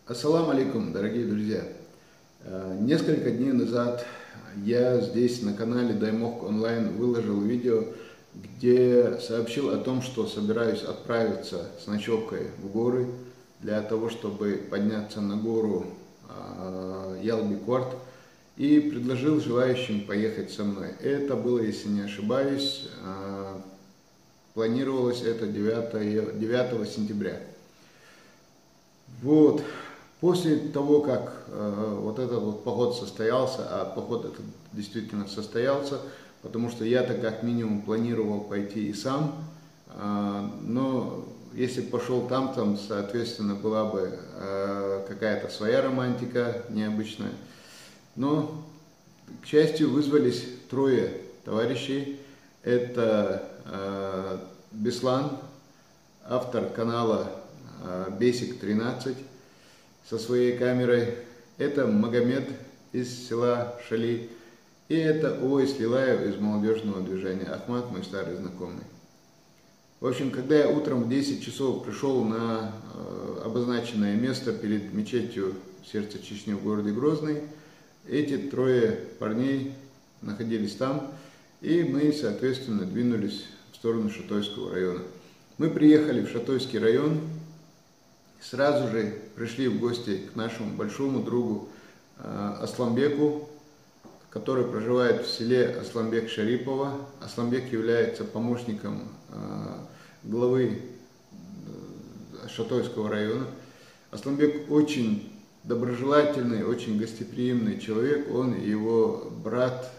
Ассаламу алейкум, дорогие друзья! Несколько дней назад я здесь на канале Даймок Онлайн выложил видео, где сообщил о том, что собираюсь отправиться с ночевкой в горы для того, чтобы подняться на гору Ялби-Куарт, и предложил желающим поехать со мной. Это было, если не ошибаюсь, планировалось это 9 сентября. Вот. После того, как вот этот вот поход состоялся, а поход этот действительно состоялся, потому что я-то как минимум планировал пойти и сам, но если пошел там, соответственно, была бы какая-то своя романтика необычная. Но, к счастью, вызвались трое товарищей. Это Беслан, автор канала Бесик 13, со своей камерой, это Магомед из села Шали, и это Ойс Лилаев из молодежного движения, Ахмад, мой старый знакомый. В общем, когда я утром в 10 часов пришел на обозначенное место перед мечетью сердца Чечни в городе Грозный, эти трое парней находились там, и мы, соответственно, двинулись в сторону Шатойского района. Мы приехали в Шатойский район, сразу же пришли в гости к нашему большому другу Асламбеку, который проживает в селе Асламбек-Шарипова. Асламбек является помощником главы Шатойского района. Асламбек очень доброжелательный, очень гостеприимный человек. Он и его брат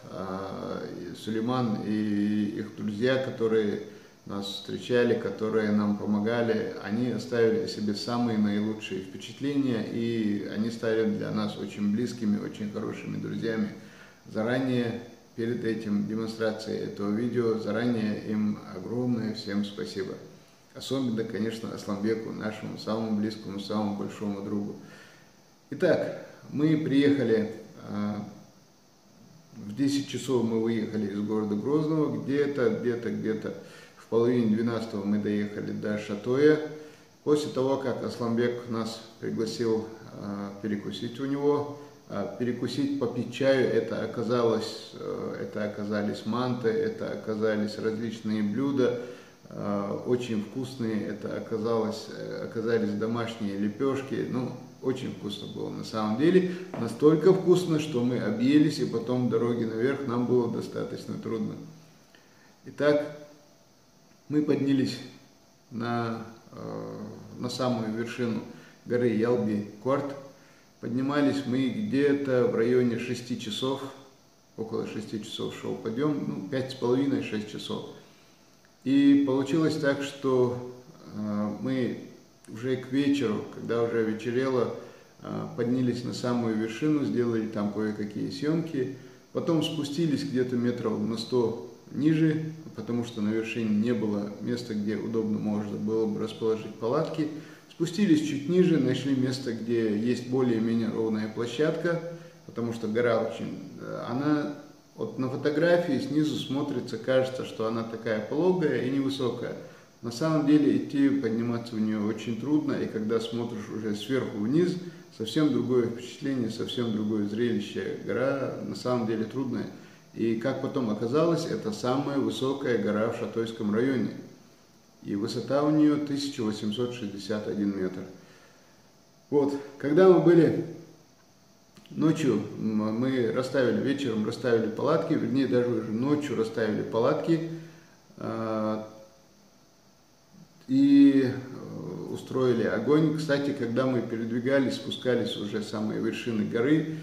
Сулейман и их друзья, которые нас встречали, которые нам помогали, они оставили о себе самые наилучшие впечатления, и они стали для нас очень близкими, очень хорошими друзьями. Заранее, перед этим демонстрацией этого видео, заранее им огромное всем спасибо. Особенно, конечно, Асламбеку, нашему самому близкому, самому большому другу. Итак, мы приехали, в 10 часов мы выехали из города Грозного, где-то в половине 12-го мы доехали до Шатоя. После того, как Асламбек нас пригласил перекусить у него, перекусить, попить чаю, это оказались манты, это оказались различные блюда, очень вкусные, это оказались домашние лепешки, ну, очень вкусно было на самом деле, настолько вкусно, что мы объелись, и потом дороги наверх нам было достаточно трудно. Итак, мы поднялись на самую вершину горы Ялби-Куарт. Поднимались мы где-то в районе 6 часов, около 6 часов шел подъем, 5,5-6 часов. И получилось так, что мы уже к вечеру, когда уже вечерело, поднялись на самую вершину, сделали там кое-какие съемки, потом спустились где-то метров на 100 ниже, потому что на вершине не было места, где удобно можно было бы расположить палатки. Спустились чуть ниже, нашли место, где есть более-менее ровная площадка, потому что гора она вот на фотографии снизу смотрится, кажется, что она такая пологая и невысокая. На самом деле идти, подниматься в нее очень трудно, и когда смотришь уже сверху вниз, совсем другое впечатление, совсем другое зрелище. Гора на самом деле трудная. И как потом оказалось, это самая высокая гора в Шатойском районе. И высота у нее 1861 метр. Вот, когда мы были ночью, мы вечером расставили палатки, вернее, даже уже ночью расставили палатки и устроили огонь. Кстати, когда мы передвигались, спускались уже с самой вершины горы,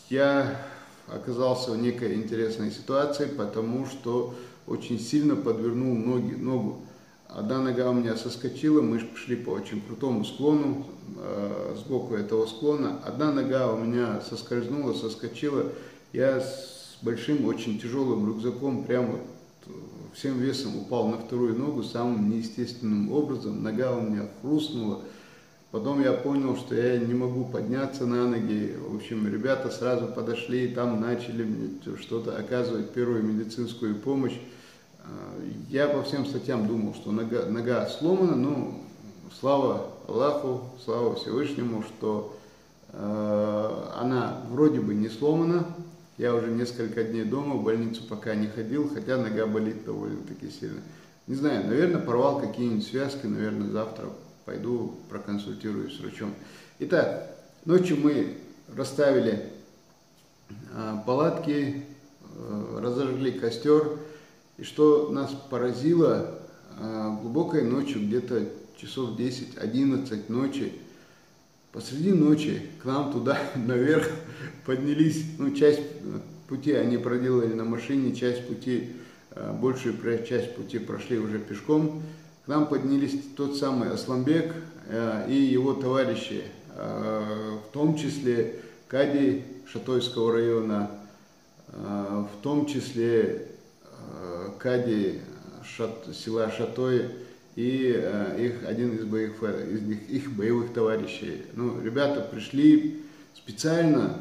я оказался в некой интересной ситуации, потому что очень сильно подвернул ногу. Одна нога у меня соскочила, мы шли по очень крутому склону, сбоку этого склона. Одна нога у меня соскочила. Я с большим, очень тяжелым рюкзаком прямо всем весом упал на вторую ногу самым неестественным образом. Нога у меня хрустнула. Потом я понял, что я не могу подняться на ноги. В общем, ребята сразу подошли и там начали мне что-то оказывать, первую медицинскую помощь. Я по всем статьям думал, что нога сломана, но слава Аллаху, слава Всевышнему, что она вроде бы не сломана. Я уже несколько дней дома, в больницу пока не ходил, хотя нога болит довольно-таки сильно. Не знаю, наверное, порвал какие-нибудь связки, наверное, завтра пойду проконсультируюсь с врачом. Итак, ночью мы расставили палатки, разожгли костер. И что нас поразило, глубокой ночью, где-то часов 10-11 ночи, посреди ночи к нам туда наверх поднялись, часть пути они проделали на машине, часть пути, большую часть пути прошли уже пешком. К нам поднялись тот самый Асламбек и его товарищи, в том числе кади Шатойского района, в том числе кади села Шатой и один из их боевых товарищей. Ребята пришли специально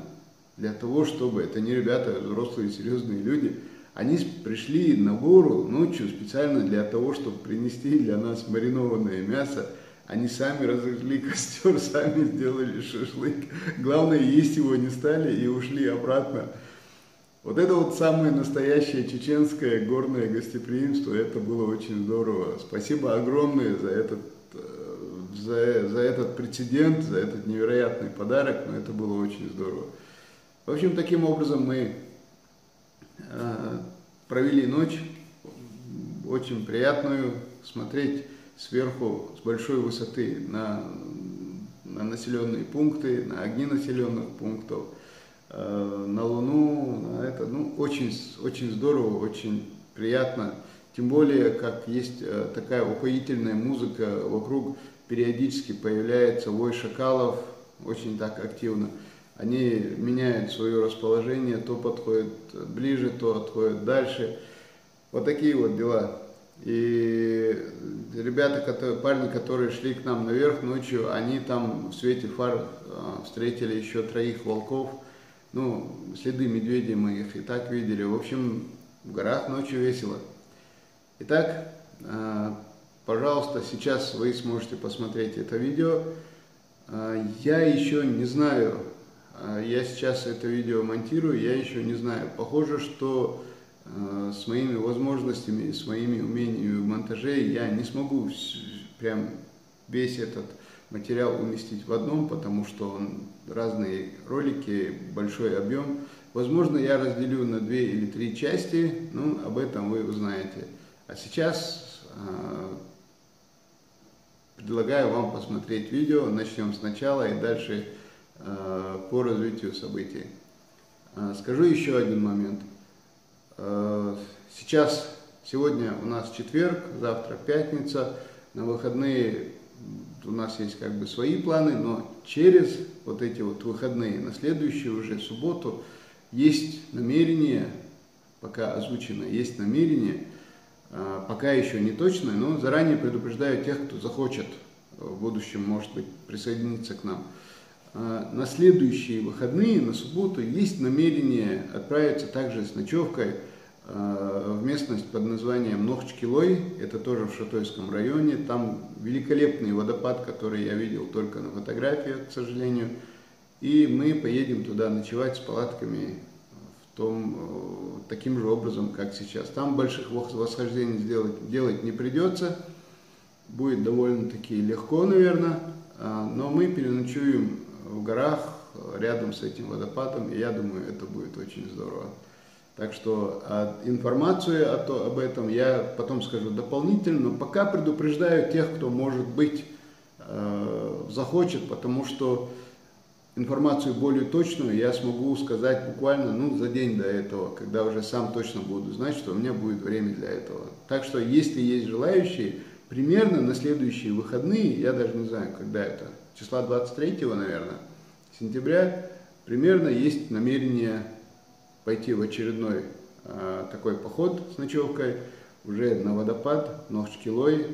для того, чтобы, это не ребята, взрослые серьезные люди, они пришли на гору ночью специально для того, чтобы принести для нас маринованное мясо. Они сами разожгли костер, сами сделали шашлык. Главное, есть его не стали и ушли обратно. Вот это вот самое настоящее чеченское горное гостеприимство, это было очень здорово. Спасибо огромное за этот прецедент, за этот невероятный подарок, но это было очень здорово. В общем, таким образом мы провели ночь, очень приятную, смотреть сверху с большой высоты на населенные пункты, на огни населенных пунктов, на Луну, на это, очень, очень здорово, очень приятно. Тем более, как есть такая упоительная музыка, вокруг периодически появляется вой шакалов, очень так активно. Они меняют свое расположение, то подходят ближе, то отходят дальше. Вот такие вот дела. И ребята, парни, которые шли к нам наверх ночью, они там в свете фар встретили еще 3 волков. Следы медведей мы их и так видели. В общем, в горах ночью весело. Итак, пожалуйста, сейчас вы сможете посмотреть это видео. Я еще не знаю, я сейчас это видео монтирую, я еще не знаю. Похоже, что с моими возможностями, с моими умениями в монтаже я не смогу прям весь этот материал уместить в одном, потому что он разные ролики, большой объем. Возможно, я разделю на 2 или 3 части, об этом вы узнаете. А сейчас предлагаю вам посмотреть видео, начнем сначала и дальше по развитию событий. Скажу еще один момент. Сегодня у нас четверг, завтра пятница, на выходные у нас есть как бы свои планы, но через вот эти вот выходные, на следующую уже субботу, есть намерение, пока озвучено, есть намерение, пока еще не точно, но заранее предупреждаю тех, кто захочет в будущем, может быть, присоединиться к нам. На следующие выходные, на субботу, есть намерение отправиться также с ночевкой в местность под названием Нохчкилой, это тоже в Шатойском районе. Там великолепный водопад, который я видел только на фотографиях, к сожалению. И мы поедем туда ночевать с палатками таким же образом, как сейчас. Там больших восхождений делать не придется, будет довольно-таки легко, наверное, но мы переночуем в горах рядом с этим водопадом, и я думаю, это будет очень здорово. Так что информацию об этом я потом скажу дополнительно, но пока предупреждаю тех, кто, может быть, захочет, потому что информацию более точную я смогу сказать буквально за день до этого, когда уже сам точно буду знать, что у меня будет время для этого. Так что, если есть желающие, примерно на следующие выходные, я даже не знаю, когда это, числа 23-го, наверное, сентября, примерно есть намерение пойти в очередной такой поход с ночевкой уже на водопад Нохчкилой,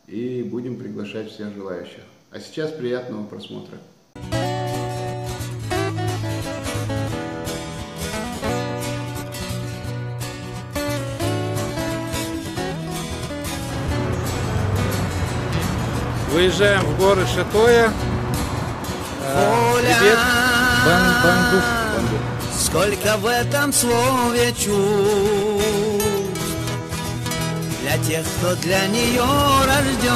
и будем приглашать всех желающих. А сейчас приятного просмотра. Выезжаем в горы Шатоя. Привет, Бандук. Сколько в этом слове чувств для тех, кто для нее рожден.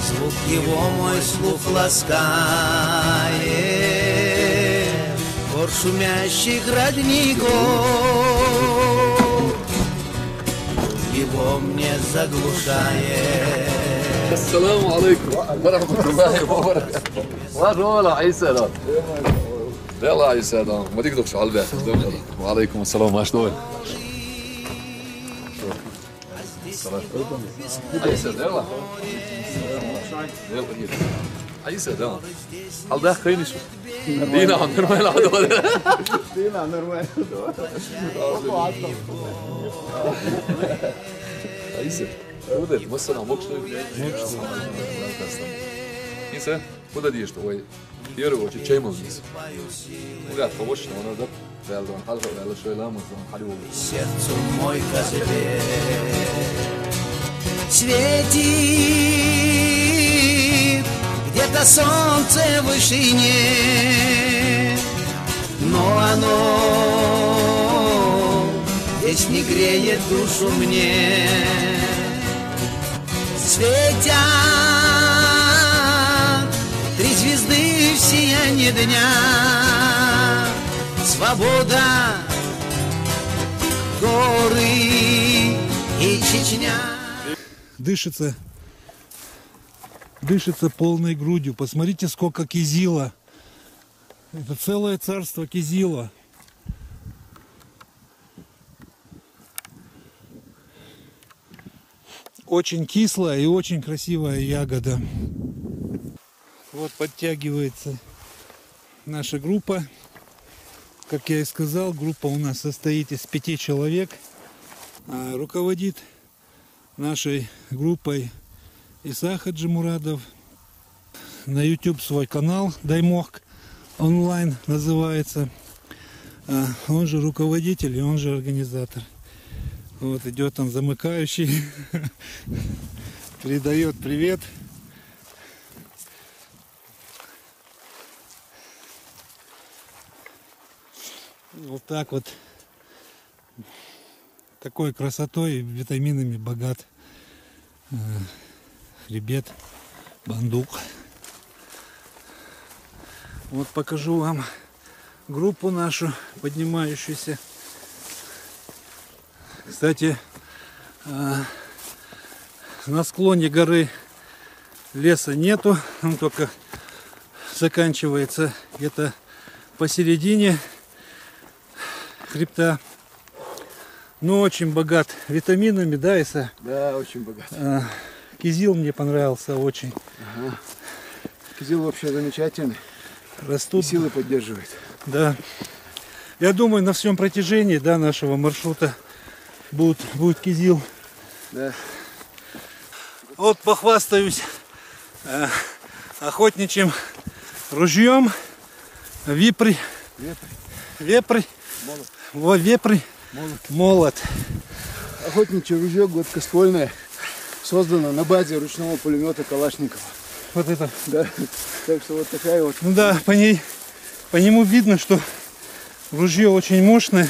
Звук его мой слух ласкает, гор шумящих родников его мне заглушает. السلام عليكم ورحمة الله وبركاته. والله عيسى لا يلا عيسى لا ما تقدر شو على البيت. وعليكم السلام ما شلون؟ عيسى يلا يلا عيسى ده على ده خيني شو دينا عم نرمي العدوى دينا عم نرمي عيسى Bude, مثلا مقصود Nisa, kuda diješ to ovaj vjerovo će čemu nisu. Uga, pomoćno ono da veldo an halqa vela što je lamo za halivu. Сердцу мой козырь светит где-то солнце в вышине, но оно здесь не греет душу мне. Светят три звезды в сиянии дня. Свобода, горы и Чечня. Дышится полной грудью. Посмотрите, сколько кизила. Это целое царство кизила. Очень кислая и очень красивая ягода. Вот подтягивается наша группа. Как я и сказал, группа у нас состоит из 5 человек. Руководит нашей группой Иса Хаджимурадов. На YouTube свой канал Даймок онлайн называется. Он же руководитель и он же организатор. Вот идет он замыкающий, передает привет. Вот так вот, такой красотой и витаминами богат хребет Бандук. Вот покажу вам группу нашу поднимающуюся. Кстати, на склоне горы леса нету, он только заканчивается где-то посередине хребта. Но очень богат витаминами, да, Иса? Да, очень богат. Кизил мне понравился очень. Ага. Кизил вообще замечательный. Растут. И силы поддерживает. Да. Я думаю, на всем протяжении, да, нашего маршрута будет кизил. Да. Вот похвастаюсь охотничьим ружьем. Вепрь. Молот. Охотничье ружье гладкоствольное, создано на базе ручного пулемета Калашникова. Вот это. Да. Так что вот такая вот. Ну да, по нему видно, что ружье очень мощное,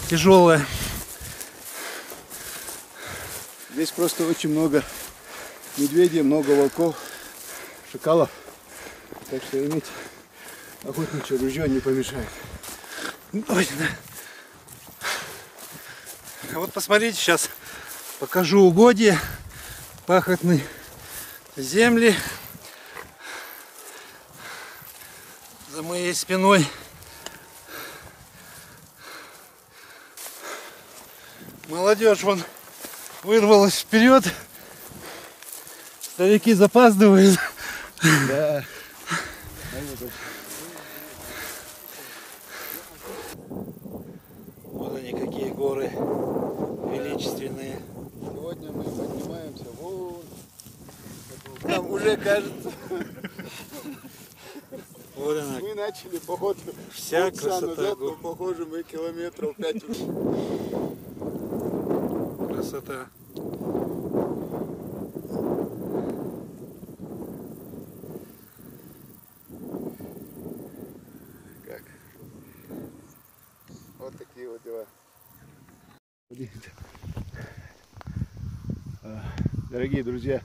тяжелое. Здесь просто очень много медведей, много волков, шакалов. Так что иметь охотничье ружье не помешает. Точно. А вот посмотрите, сейчас покажу угодья, пахотные земли. За моей спиной молодежь вон вырвалась вперед. Старики запаздывают. Да. Вот они, какие горы величественные. Сегодня мы поднимаемся вон. Нам уже кажется. Вот она. Мы начали поход Вся полчаса красота назад, гор. но похоже мы километров 5 уже. Красота. Дорогие друзья,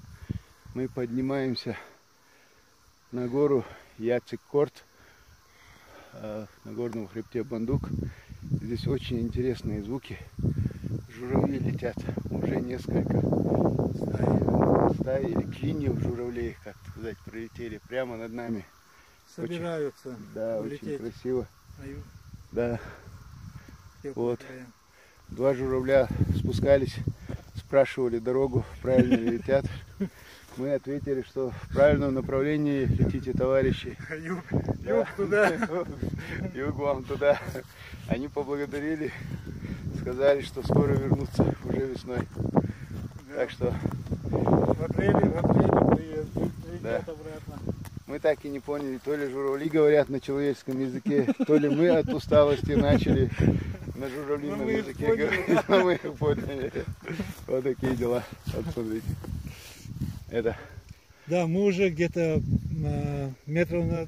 мы поднимаемся на гору Яцек-Корт, на горном хребте Бандук. Здесь очень интересные звуки. Журавли летят, уже несколько стаи или клиньев журавлей, как сказать, пролетели прямо над нами. Собираются. Очень, да, очень красиво. Да. Вот. Два журавля спускались, спрашивали дорогу, правильно ли летят. Мы ответили, что в правильном направлении летите, товарищи. Юг туда. Юг вам туда. Они поблагодарили, сказали, что скоро вернутся, уже весной. Так что в апреле приедут обратно. Мы так и не поняли, то ли журавли говорят на человеческом языке, то ли мы от усталости начали на журавлином языке говорить, но мы их поняли. Вот такие дела. Вот смотрите. Это. Да, мы уже где-то метров на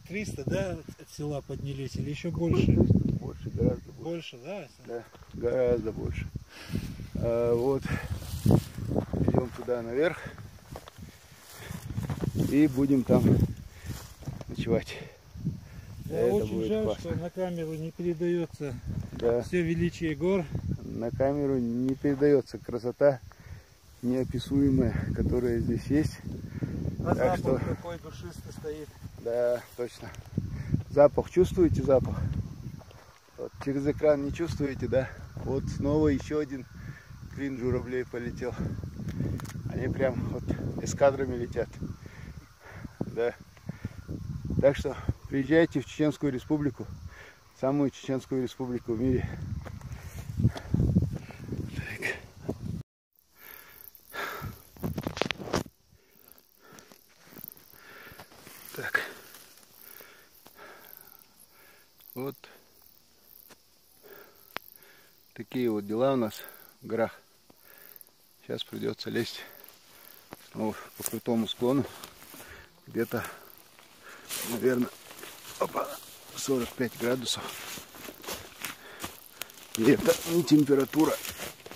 300, да, от села поднялись, или еще больше? Больше, гораздо больше. Больше, да? Да, гораздо больше. Вот. Идем туда наверх. И будем там ночевать. Да, очень жаль, классно, что на камеру не передается все величие гор. На камеру не передается красота неописуемая, которая здесь есть. А так запах что... какой душистый стоит. Да, точно. Запах, чувствуете запах? Вот, через экран не чувствуете, да? Вот снова еще один клин журавлей полетел. Они прям вот эскадрами летят. Да. Так что приезжайте в Чеченскую Республику, самую Чеченскую Республику в мире. Так. Вот такие вот дела у нас в горах. Сейчас придется лезть снова по крутому склону. Где-то, наверное, 45 градусов. И это не температура,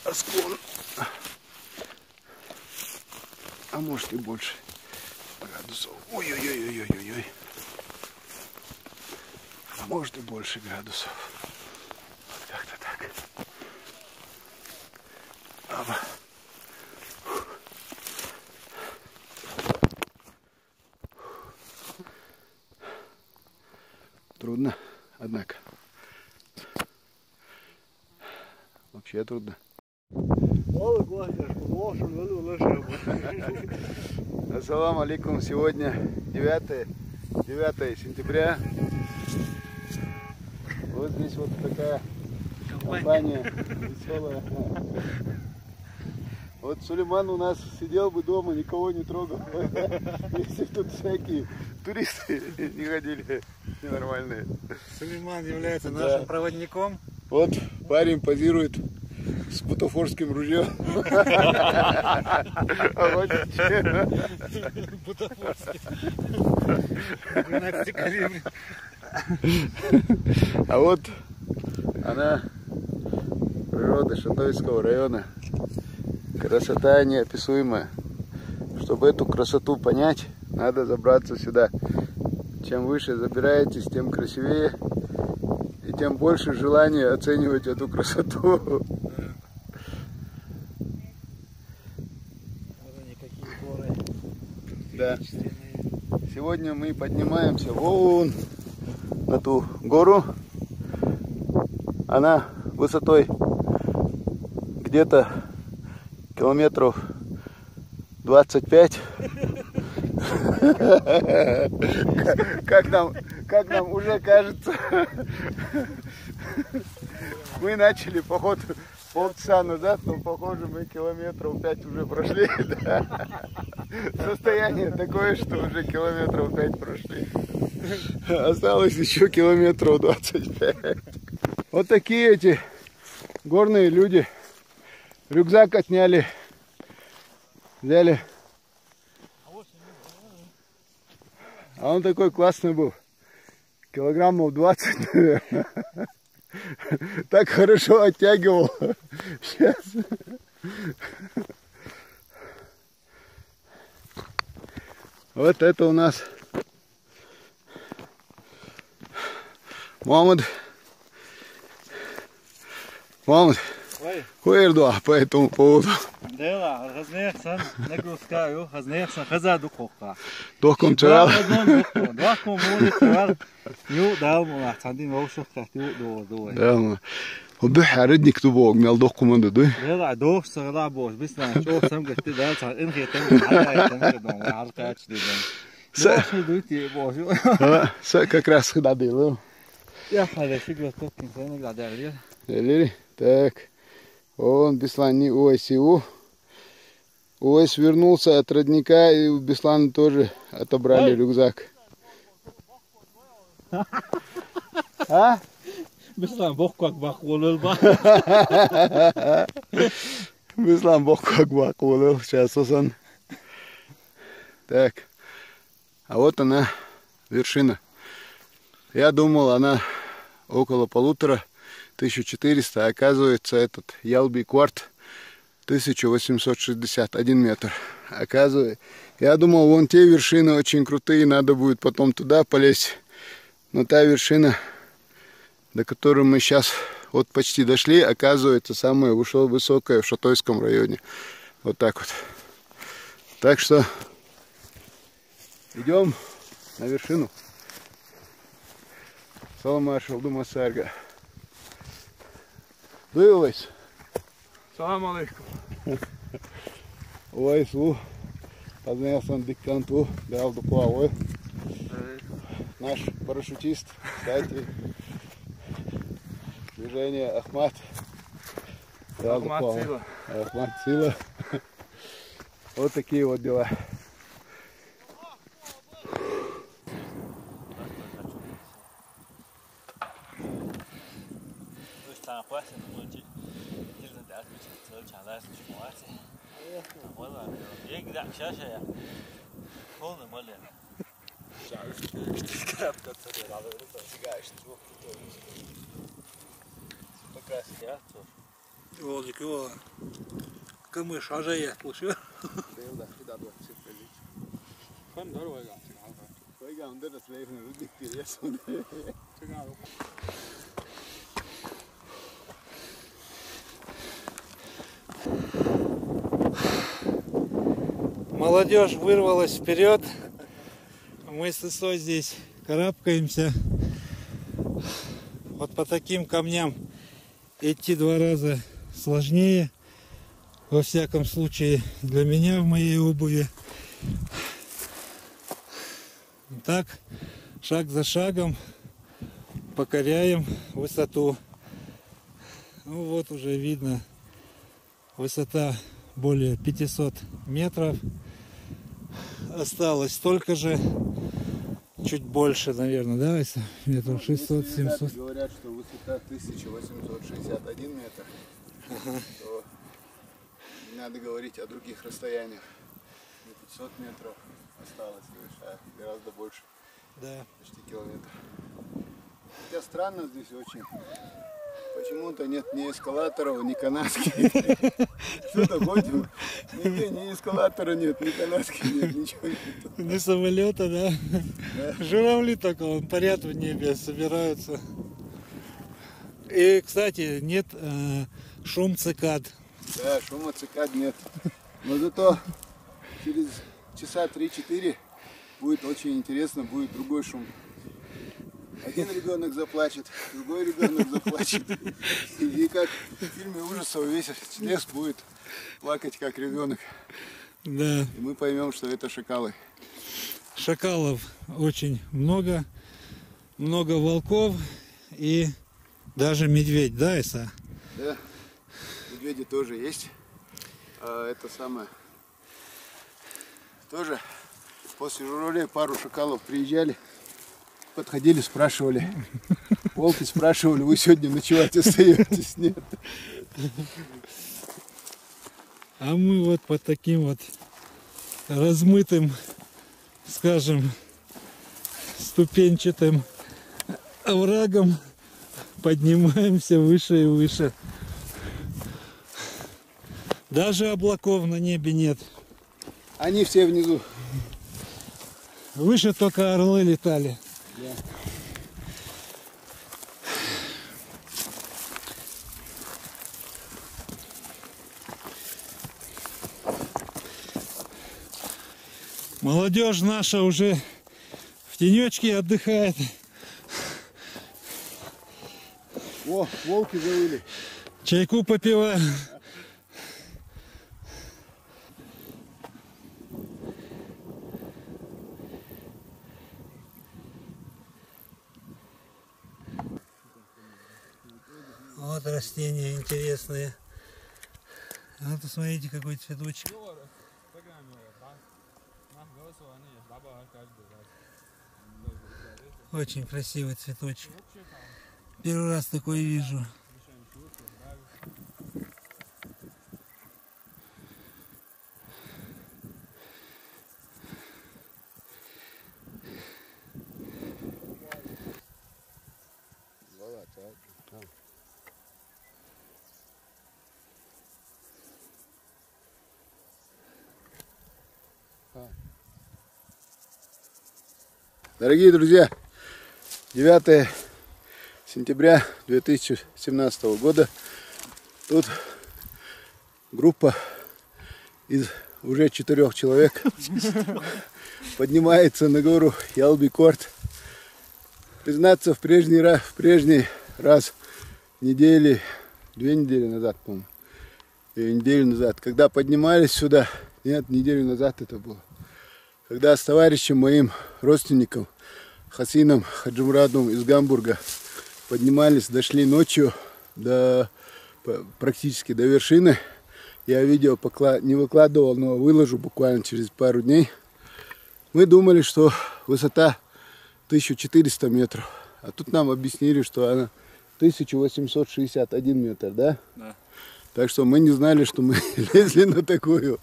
а склон. А может и больше градусов. Ой-ой-ой-ой-ой-ой. А может и больше градусов. Вот как-то так. Ага. Трудно, однако. Вообще трудно. Ассаламу алейкум. Сегодня 9 сентября. Вот здесь вот такая компания веселая. Вот Сулейман у нас сидел бы дома, никого не трогал. Если тут всякие туристы не ходили, ненормальные. Сулейман является нашим проводником. Вот парень позирует с бутафорским ружьем. Бутафорский. 12 калибр. А вот она, природа Шатойского района. Красота неописуемая. Чтобы эту красоту понять, надо забраться сюда. Чем выше забираетесь, тем красивее. И тем больше желания оценивать эту красоту. Вот они какие горы. Да. Сегодня мы поднимаемся вон на ту гору. Она высотой где-то километров 25. Как нам уже кажется. Мы начали поход полчаса назад, но похоже мы километров 5 уже прошли. Да. Состояние такое, что уже километров 5 прошли. Осталось еще километров 25. Вот такие эти горные люди. Рюкзак отняли. Взяли. А он такой классный был. Килограммов 20, наверное. Так хорошо оттягивал. Сейчас. Вот это у нас Мамад. Хуердуа по этому поводу. Да, разнеется, нагрузкаю, разнеется, хазаду коха. Доком чевал. Доком может чевал. Ю дал му, цандин воушух тахтю до. Да, وبح ردني كتبوق مال دقكم من دوي. لا دوش صغلا بوش بس لا شوف سمك تدا صار انخي تم على تم عرقات دي. دوش دوتي بوش. Все как раз خد делал. Я хада шигло токин сенек да дали. Дали. Так. Он Беслан не ОСИУ. ОС вернулся от родника, и у Беслана тоже отобрали рюкзак. А? Беслан бог как бахволил ба. Беслан бог как бахволил. Сейчас он. Так. А вот она, вершина. Я думал, она около 1500, а оказывается, этот Ялби кварт 1861 метр. Оказывается, я думал, вон те вершины очень крутые, надо будет потом туда полезть. Но та вершина, до которой мы сейчас вот почти дошли, оказывается, самая высокая в Шатойском районе. Вот так вот. Так что идем на вершину. Салам алейкум, Сарга. Дуйлась. Салам алейкум. Уайсу. Познался диктанту, дал дуплавой. Наш парашютист, кстати. Движение Ахмат. Ахмат Сила. Ахмат Сила. Вот такие вот дела. Волжик его камыш ажая слышишь? Молодежь вырвалась вперед. Мы с Исой здесь карабкаемся. Вот по таким камням идти 2 раза сложнее. Во всяком случае для меня в моей обуви. Так, шаг за шагом покоряем высоту. Ну вот уже видно, высота более 500 метров. Осталось столько же, чуть больше, наверное, да, Иса? Метров 600-700. Говорят, что высота 1861 метр. То не надо говорить о других расстояниях. 500 метров осталось, а гораздо больше. Да. Почти километр. Хотя странно здесь очень. Почему-то нет ни эскалаторов, ни канатки. Что-то ходим. Нигде ни эскалатора нет, ни канатки нет, ничего нет. Ни самолета, да? Журавли только вон парят в небе, собираются. И, кстати, нет шум цикад. Да, шума цикад нет. Но зато через часа 3-4 будет очень интересно, будет другой шум. Один ребенок заплачет, другой ребенок заплачет. И как в фильме ужасов весь лес будет плакать как ребенок. Да. И мы поймем, что это шакалы. Шакалов очень много. Много волков и даже медведь, да, Иса? Да, медведи тоже есть. А это самое. Тоже после журавлей пару шакалов приезжали. Подходили, спрашивали. Волки спрашивали, вы сегодня ночевать остаетесь? Нет. А мы вот под таким вот размытым, скажем, ступенчатым оврагом Поднимаемся выше и выше. Даже облаков на небе нет. Они все внизу. Выше только орлы летали. Да. Молодежь наша уже в тенечке отдыхает. О, волки завыли. Чайку попиваем. Вот растения интересные. Вот посмотрите, какой цветочек. Очень красивый цветочек. Первый раз такой вижу. Дорогие друзья, 9 сентября 2017 года. Тут группа из уже 4 человек поднимается на гору Ялби-Корт. Признаться, в прежний раз недели, 2 недели назад, по-моему, или неделю назад, когда поднимались сюда, нет, неделю назад это было, когда с товарищем моим, родственником, Хасином Хаджимурадовым из Гамбурга поднимались, дошли ночью практически до вершины. Я видео не выкладывал, но выложу буквально через пару дней. Мы думали, что высота 1400 метров. А тут нам объяснили, что она 1861 метр, да? Да. Так что мы не знали, что мы лезли на такую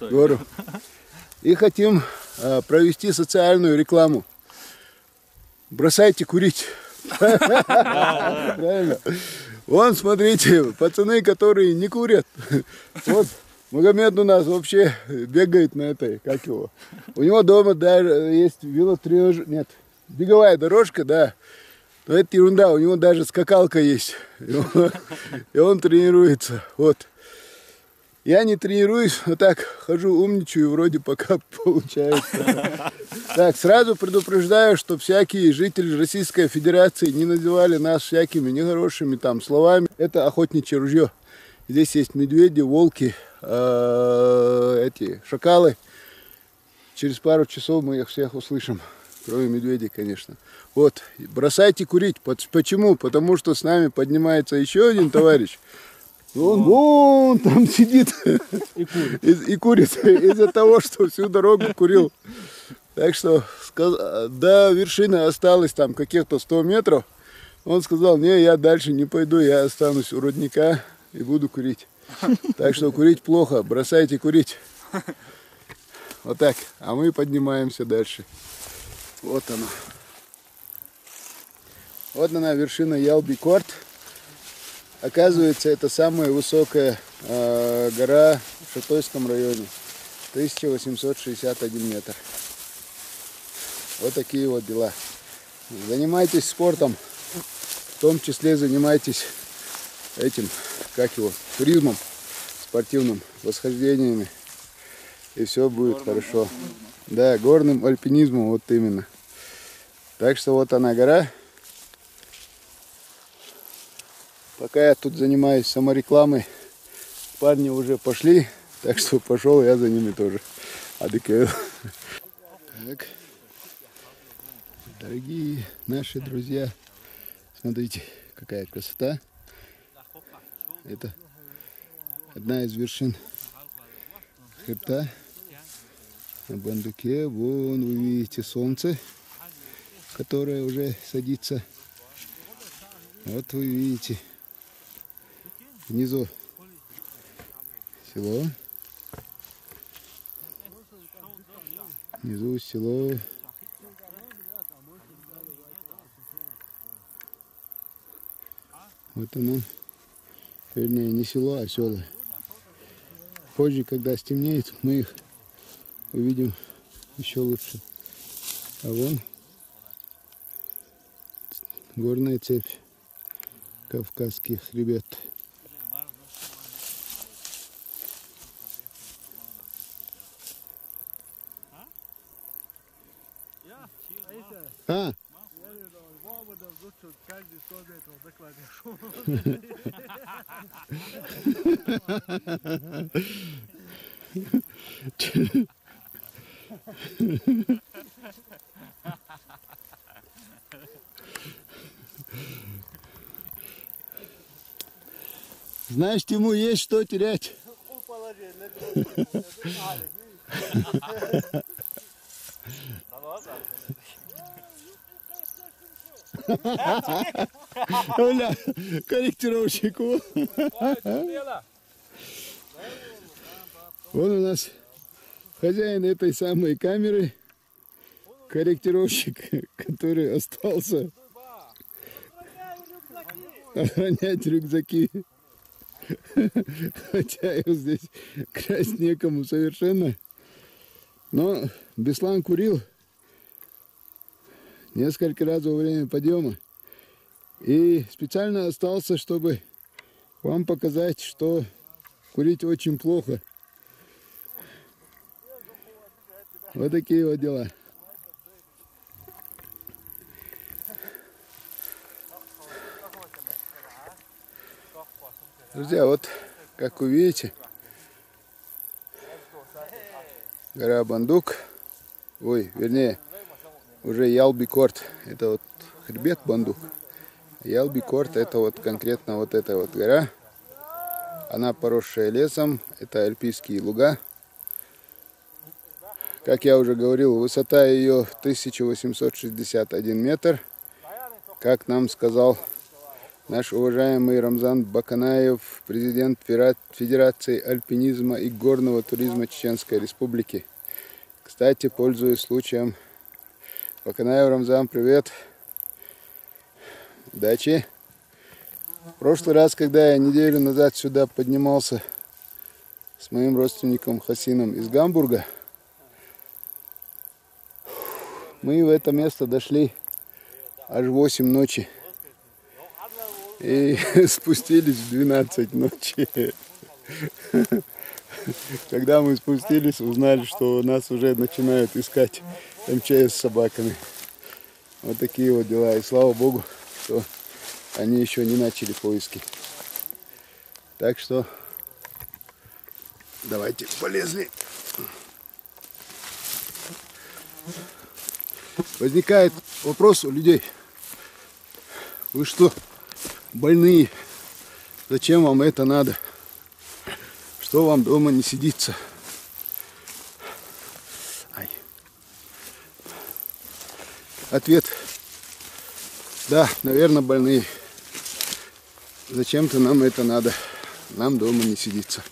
гору. И хотим провести социальную рекламу. Бросайте курить. Правильно? Вон, смотрите, пацаны, которые не курят. Вот Магомед у нас вообще бегает на этой, как его. У него дома даже есть велотренажер, нет, беговая дорожка, да. Но это ерунда, у него даже скакалка есть. И он тренируется. Вот. Я не тренируюсь, но так хожу, умничаю, и вроде пока получается. Так, сразу предупреждаю, что всякие жители Российской Федерации не называли нас всякими нехорошими там словами. Это охотничье ружье. Здесь есть медведи, волки, эти шакалы. Через пару часов мы их всех услышим, кроме медведей, конечно. Вот, бросайте курить. Почему? Потому что с нами поднимается еще один товарищ. Он там сидит и курит из-за того, что всю дорогу курил. Так что до вершины осталось там каких-то 100 метров. Он сказал: не, я дальше не пойду, я останусь у родника и буду курить. Так что курить плохо, бросайте курить. Вот так. А мы поднимаемся дальше. Вот она. Вот она, вершина Ялби-Корт. Оказывается, это самая высокая гора в Шатойском районе. 1861 метр. Вот такие вот дела. Занимайтесь спортом. В том числе занимайтесь этим, как его, туризмом спортивным, восхождениями. И все будет хорошо. Да, горным альпинизмом, вот именно. Так что вот она гора. Пока я тут занимаюсь саморекламой, парни уже пошли, так что пошел я за ними тоже. Так. Дорогие наши друзья, смотрите, какая красота. Это одна из вершин хребта на Бандуке. Вон вы видите солнце, которое уже садится. Вот вы видите. Внизу село. Внизу село. Вот оно, вернее, не село, а села. Позже, когда стемнеет, мы их увидим еще лучше. А вон горная цепь Кавказских хребет. А? Знаешь, Тиму, есть что терять. Оля, корректировщику. Вон у нас хозяин этой самой камеры, корректировщик, который остался охранять рюкзаки. Хотя его здесь красть некому совершенно. Но Беслан курил несколько раз во время подъема. И специально остался, чтобы вам показать, что курить очень плохо. Вот такие вот дела. Друзья, вот как вы видите, гора Бандук, вернее, уже Ялбикорт, это вот хребет Бандук. Ялбикорт, это вот конкретно вот эта вот гора, она поросшая лесом, это альпийские луга. Как я уже говорил, высота ее 1861 метр, как нам сказал наш уважаемый Рамзан Баканаев, президент Федерации альпинизма и горного туризма Чеченской Республики. Кстати, пользуясь случаем, Баканаев Рамзан, привет. Удачи. В прошлый раз, когда я неделю назад сюда поднимался с моим родственником Хасином из Гамбурга, мы в это место дошли аж в 8 ночи. И спустились в 12 ночи. Когда мы спустились, узнали, что нас уже начинают искать МЧС с собаками. Вот такие вот дела. И слава богу, что они еще не начали поиски. Так что давайте полезли. Возникает вопрос у людей. Вы что, больные? Зачем вам это надо? Что вам дома не сидится? Ай. Ответ. Да, наверное, больные. Зачем-то нам это надо. Нам дома не сидится.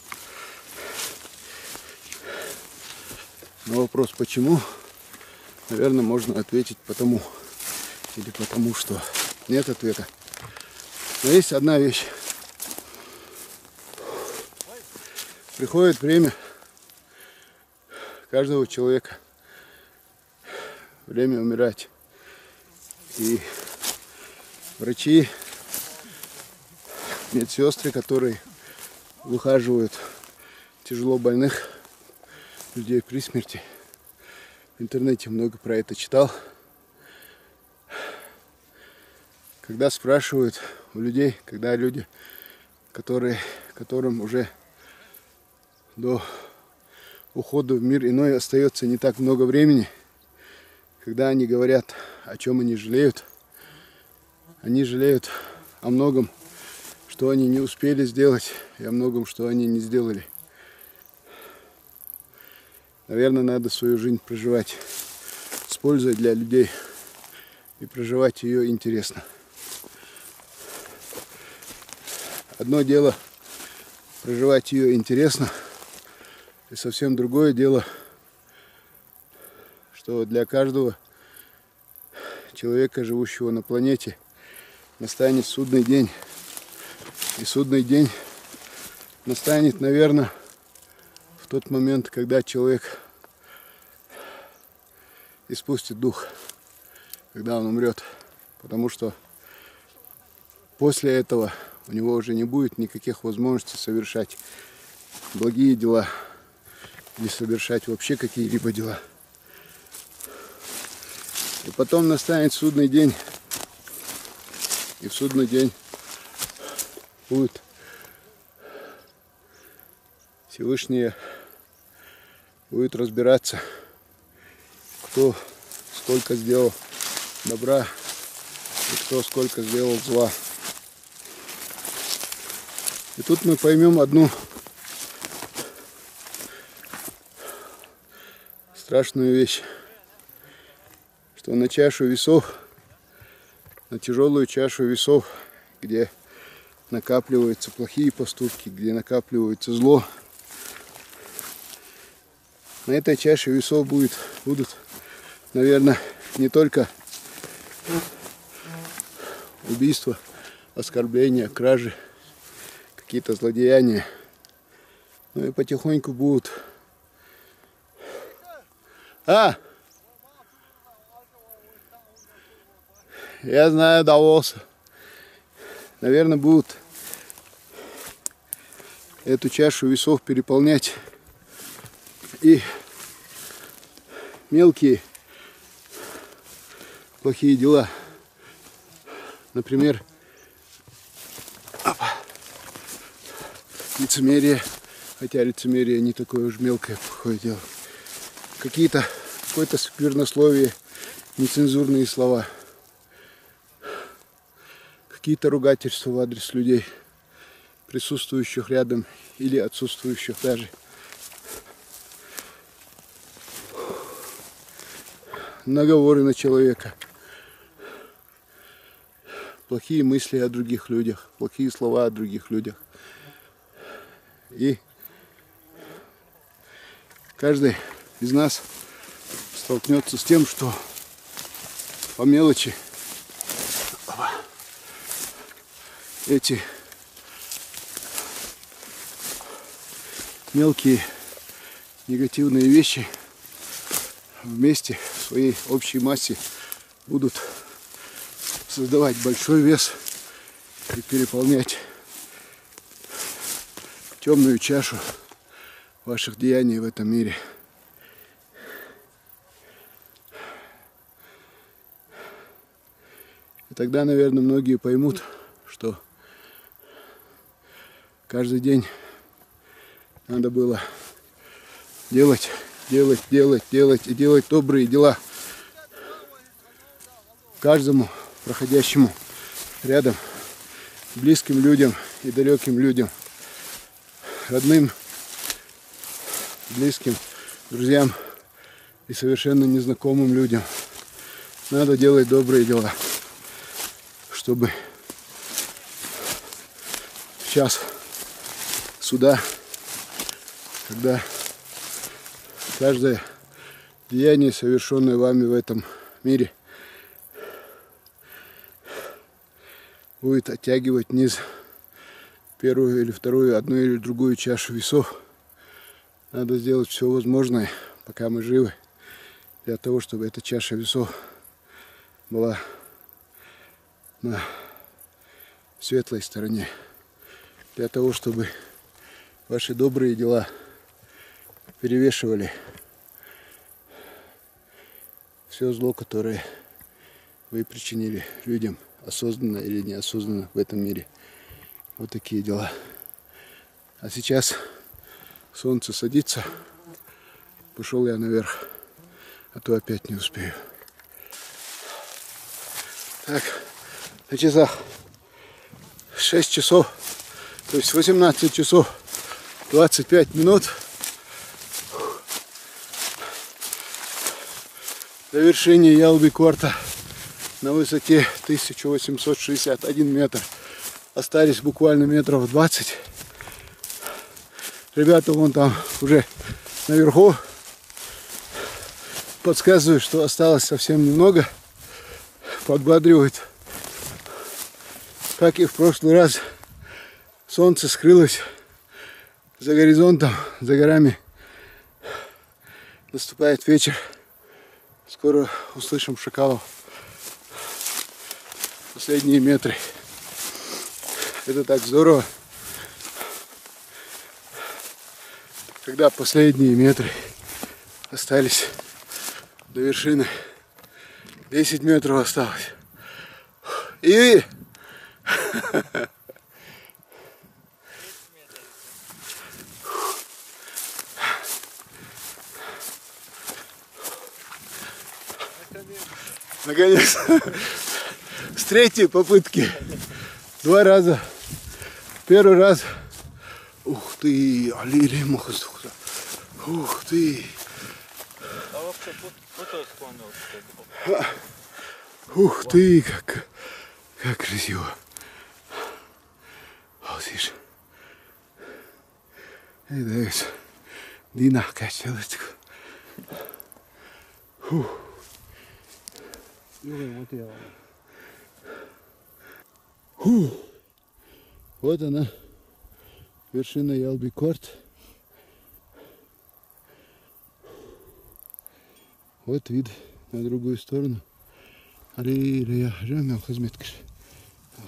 Но вопрос почему? Наверное, можно ответить потому. Или потому что. Нет ответа. Но есть одна вещь. Приходит время каждого человека. Время умирать. И врачи, медсестры, которые выхаживают тяжело больных людей при смерти. В интернете много про это читал. Когда спрашивают у людей, когда люди, которым уже до ухода в мир иной остается не так много времени, когда они говорят, о чем они жалеют о многом, что они не успели сделать, и о многом, что они не сделали. Наверное, надо свою жизнь проживать с пользой для людей и проживать ее интересно. Одно дело проживать ее интересно, и совсем другое дело, что для каждого человека, живущего на планете, настанет судный день, И судный день настанет, наверное, в тот момент, когда человек испустит дух, когда он умрет. Потому что после этого у него уже не будет никаких возможностей совершать благие дела или совершать вообще какие-либо дела. И потом настанет судный день. И в судный день будет Всевышний будет разбираться, кто сколько сделал добра и кто сколько сделал зла. И тут мы поймем одну страшную вещь, что на чашу весов, на тяжелую чашу весов, где накапливаются плохие поступки, где накапливается зло, на этой чаше весов будут, наверное, не только убийства, оскорбления, кражи, какие-то злодеяния, но и потихоньку будут. Я знаю, давался. Наверное, будут эту чашу весов переполнять и мелкие плохие дела. Например, лицемерие, хотя лицемерие не такое уж мелкое плохое дело. Какое-то сквернословие, нецензурные слова, какие-то ругательства в адрес людей, присутствующих рядом или отсутствующих даже. Наговоры на человека, плохие мысли о других людях, плохие слова о других людях. И каждый из нас столкнется с тем, что по мелочи эти мелкие негативные вещи вместе в своей общей массе будут создавать большой вес и переполнять темную чашу ваших деяний в этом мире. И тогда, наверное, многие поймут, что каждый день надо было делать и делать добрые дела каждому проходящему рядом, близким людям и далеким людям, родным, близким, друзьям и совершенно незнакомым людям. Надо делать добрые дела, чтобы в час суда, когда каждое деяние, совершенное вами в этом мире, будет оттягивать вниз первую или вторую, одну или другую чашу весов. Надо сделать все возможное, пока мы живы, для того, чтобы эта чаша весов была на светлой стороне, для того, чтобы ваши добрые дела перевешивали все зло, которое вы причинили людям, осознанно или неосознанно в этом мире. Вот такие дела. А сейчас солнце садится. Пошел я наверх, а то опять не успею. Так, на часах 6 часов, то есть 18 часов 25 минут. Завершение Ялби-Корта на высоте 1861 метр. Остались буквально метров 20. Ребята вон там уже наверху подсказывают, что осталось совсем немного. Подбадривают. Как и в прошлый раз, Солнце скрылось за горизонтом, за горами. Наступает вечер. Скоро услышим шакалов. Последние метры. Это так здорово. Когда последние метры остались до вершины. 10 метров осталось. И... Наконец, с третьей попытки. 2 раза. Первый раз. Ух ты, алили махастуха. Ух ты. Ух ты, как красиво. Вот видишь. Это Дина качалочка. Вот она, вершина Ялбикорт. Вот вид на другую сторону. Я жамел хазметкаш.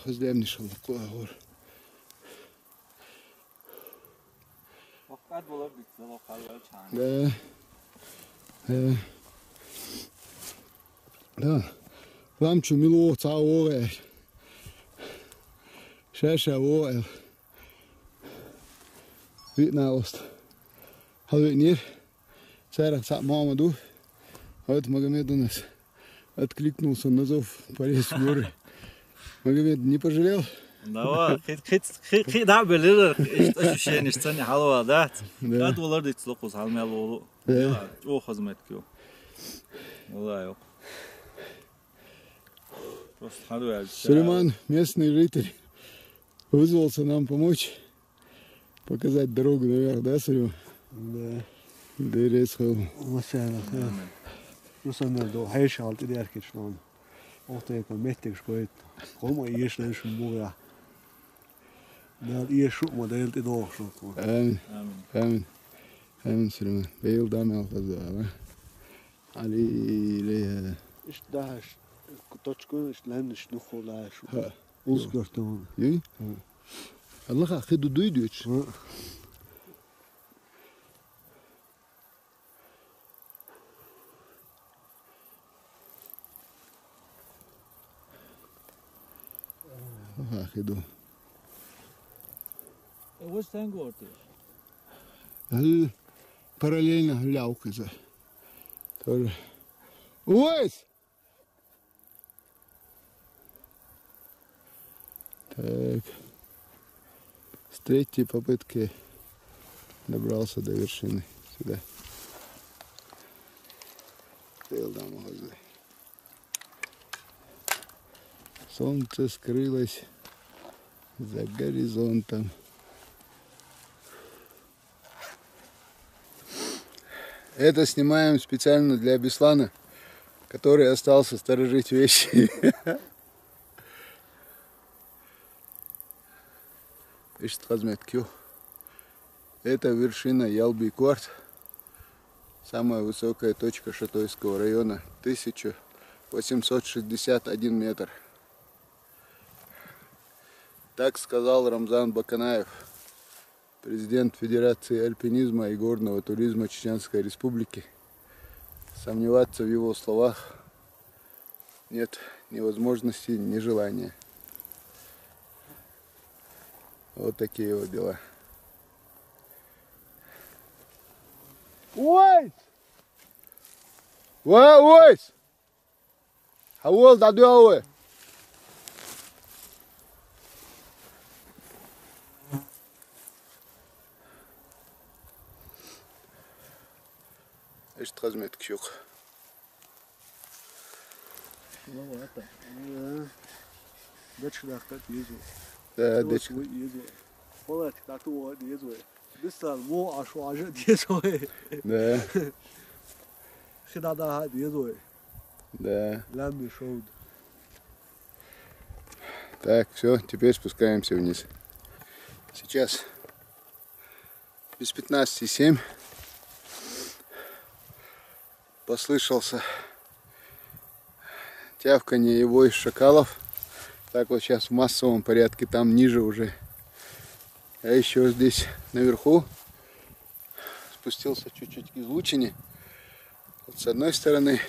Хазлям не шел такой гор. Да. Да. Вам чумило цаоэ. Шаша оэл. Вид на ост. Хавит нир. Царах сам Мамаду. Вот Магомед у нас откликнулся на зов, полез в горы. Магомед не пожалел? Да, да, белер, ощущение, что не халва, да. Да, доллар дикс локус халмел, да, о хазметкио. Да, просто халва. Сулейман, местный житель, вызвался нам помочь, показать дорогу наверх, да, Сулейман? Да. Да, резко. Масяна, да. Nu sen då hejs alltid där kitchen. Och det kan mätta skoit. Kom och ges den som bor. När är så modell idag så. Amen Süleyman. Beyl damel fazla. Ali le. İşte daha toçkun işlenmiş nu kolay şu. Uzgörtüm. İyi. Allah'a khidu duydu hiç. Khidu. Вот там город. Параллельно ляукается. Тоже. Ой! Так. С третьей попытки добрался до вершины. Сюда. Солнце скрылось за горизонтом. Это снимаем специально для Беслана, который остался сторожить вещи. Это вершина Ялбикорт, самая высокая точка Шатойского района, 1861 метр. Так сказал Рамзан Баканаев, президент Федерации альпинизма и горного туризма Чеченской Республики. Сомневаться в его словах нет ни возможности, ни желания. Вот такие вот дела. Ой! Ой! Хавол дадуауэ! Eşit hazmetlik yok. Ну это. Дальше да, как езу. Да, дальше. Езу. Полать, как то езу. Быстро, во, аж аж езу. Да. Всегда да, езу. Да. Ламби шоуд. Так, все, теперь спускаемся вниз. Сейчас без 15:07. Послышался тявканье и вой шакалов. Так вот сейчас в массовом порядке, там ниже уже. Я еще здесь наверху спустился чуть-чуть к излучине. Вот с одной стороны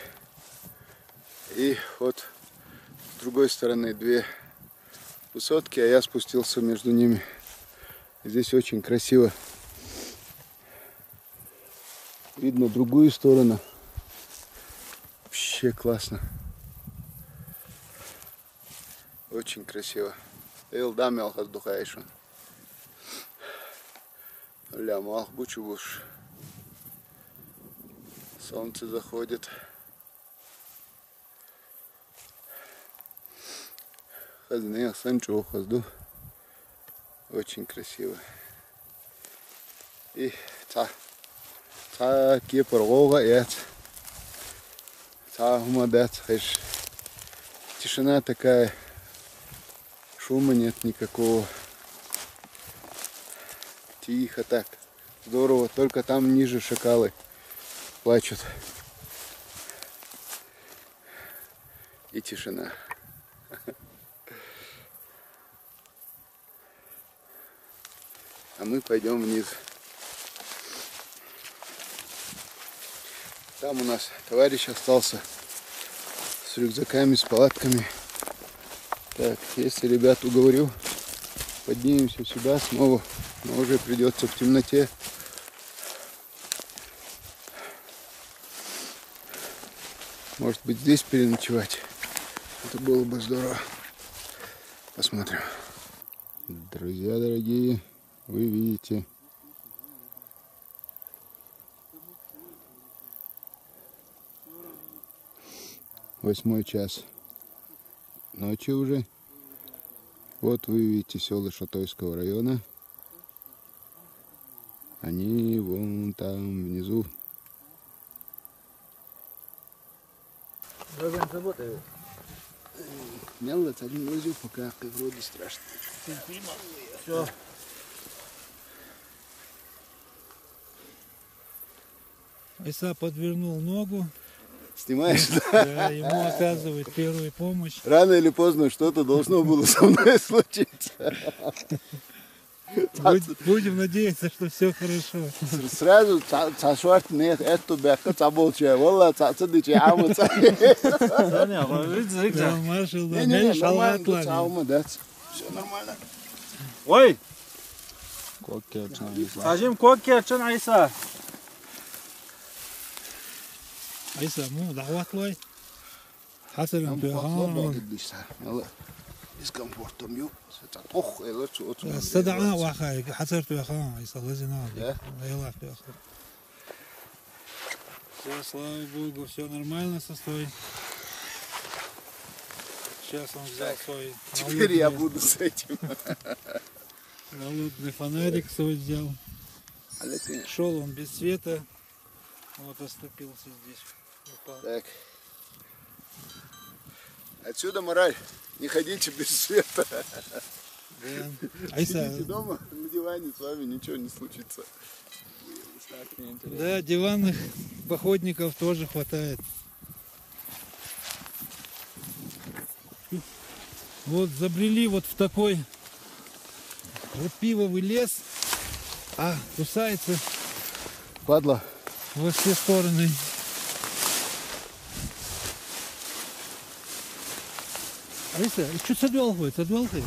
и вот с другой стороны две высотки, а я спустился между ними. Здесь очень красиво. Видно другую сторону. Вообще классно. Очень красиво. Элдам алхаз духаешон. Ля мах бучугуш. Солнце заходит. Хазне санчо хазду. Очень красиво. И та кепарога эт. Та хумадат. Тишина такая. Шума нет никакого. Тихо так. Здорово. Только там ниже шакалы плачут. И тишина. А мы пойдем вниз. Там у нас товарищ остался с рюкзаками, с палатками. Так, если ребят уговорю, поднимемся сюда снова, но уже придется в темноте. Может быть, здесь переночевать. Это было бы здорово. Посмотрим. Друзья дорогие, вы видите, восьмой час ночи уже. Вот вы видите села Шатойского района. Они вон там внизу. Мело, один возил, пока вроде страшно. Все. Иса подвернул ногу. Снимаешь? Да, ему оказывают первую помощь. Рано или поздно что-то должно было со мной случиться. Будем надеяться, что все хорошо. Сразу цашварт нет, это бяка цаболчая. Валла цацадычи амыца. Да, маршал, да, меня шалат ловит. Все нормально. Ой! Ажим коки ачан Айса. Айса, му дағуат лой. Хасырын туяған. Дискомфортом yok. Toch eller så. Стадаға уақай, хасыр туяған. Айса, лазина. Айлақ туяқан. Все, слава Богу, все нормально со стой. Сейчас он взял свой... Теперь я буду с этим. Налобный фонарик свой взял. Шел он без света. Вот оступился здесь. Упал. Так. Отсюда мораль. Не ходите без света. Да. Айса. Сидите дома на диване, с вами ничего не случится. Да, диванных походников тоже хватает. Вот забрели вот в такой крапивовый лес, а кусается Падла. во все стороны. Aysa, şu sadwal koy, sadwal koy.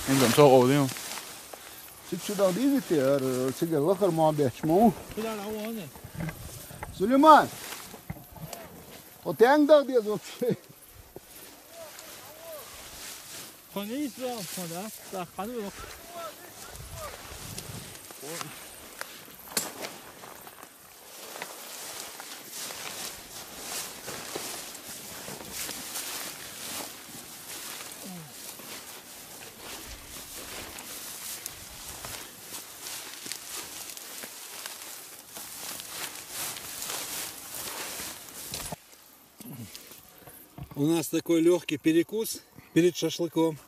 عندهم سوق أوديهم Şu da değil mi ya? Sigara bakar muhabbet mu? Şular havane. Süleyman. O tengda diye zor. Kone İsrail kone, da kanı yok. У нас такой легкий перекус перед шашлыком.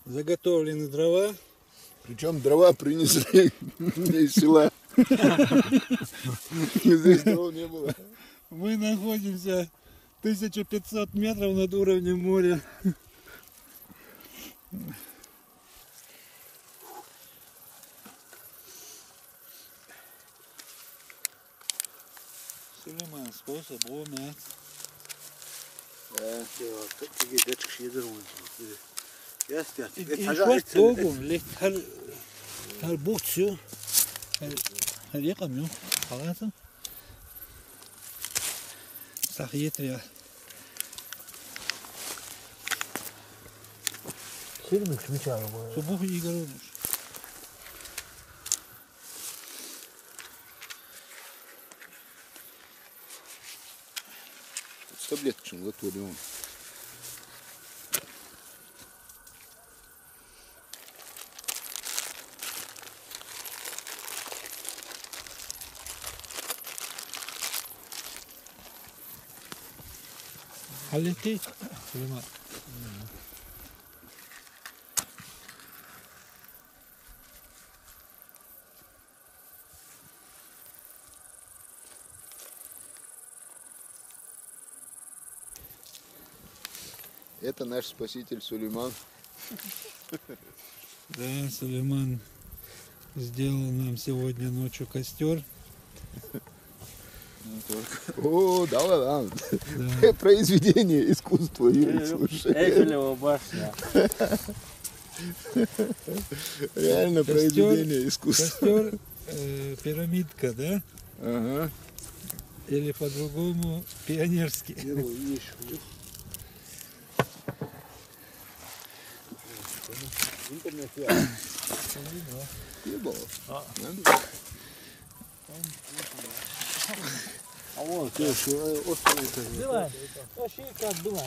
Заготовлены дрова. Причем дрова принесли из села. Здесь дров не было. Мы находимся 1500 метров над уровнем моря. Сулейман, способ, умеет. تيجي دتك شيء يدرون يا استاذ شوية توقم ليه هالبوتشو هاليقم يو خلاص صحيت يا Сильно шмичало было. Субух يقولون С таблеточным латурью. حليتي سليمان Это наш спаситель Сулейман. Да, Сулейман сделал нам сегодня ночью костер. О, да ладно. Произведение искусства, Юрий, слушай. Эйфелева башня. Реально произведение искусства. Костер пирамидка, да? Ага. Или по-другому пионерский. А вот, острый. Давай, вообще как было.